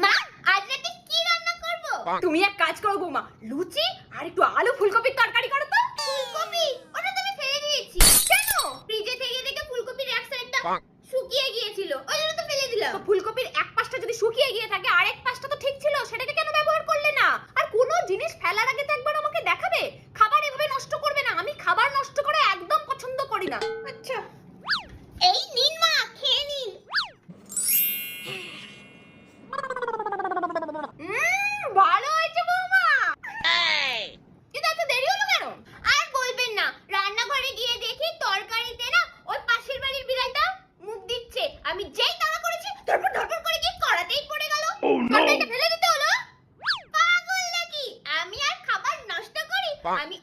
মা, আজ রাতে কি রান্না করব? তুমি এক কাজ করো বৌমা, লুচি আর একটু আলু ফুলকপির তরকারি করো তো। ফুলকপি? ওটা তো আমি ফেলে দিয়েছি। কেন? ফ্রিজে থেকে দেখে ফুলকপির এক সাইডটা শুকিয়ে গিয়েছিল, ওই জন্য তো ফেলে দিলাম। তো ফুলকপির এক পাশটা যদি শুকিয়ে গিয়ে থাকে আর এক পাশটা তো ঠিক ছিল, সেটাকে কেন ব্যবহার করলে না? আর কোনো জিনিস ফেলার আগে তো একবার আমাকে দেখাবে। খাবার এভাবে নষ্ট করবে না, আমি খাবার নষ্ট করে একদম পছন্দ করি না। আচ্ছা, এই নিন মা, খেয়ে নিন। ভালো হয়েছে বৌমা। কিন্তু এত দেরি হলো কেন? আর বলবেন না, রান্নাঘরে গিয়ে দেখি তরকারিতে না ওই পাশের বাড়ির বিড়ালটা মুখ দিচ্ছে। আমি যেই তাড়া করেছি ধরপড় ধরপড় করে গিয়ে কড়াতেই পড়ে গেল। তরকারিটা ফেলে দিতে হলো। পাগল নাকি? আমি আর খাবার নষ্ট করি? আমি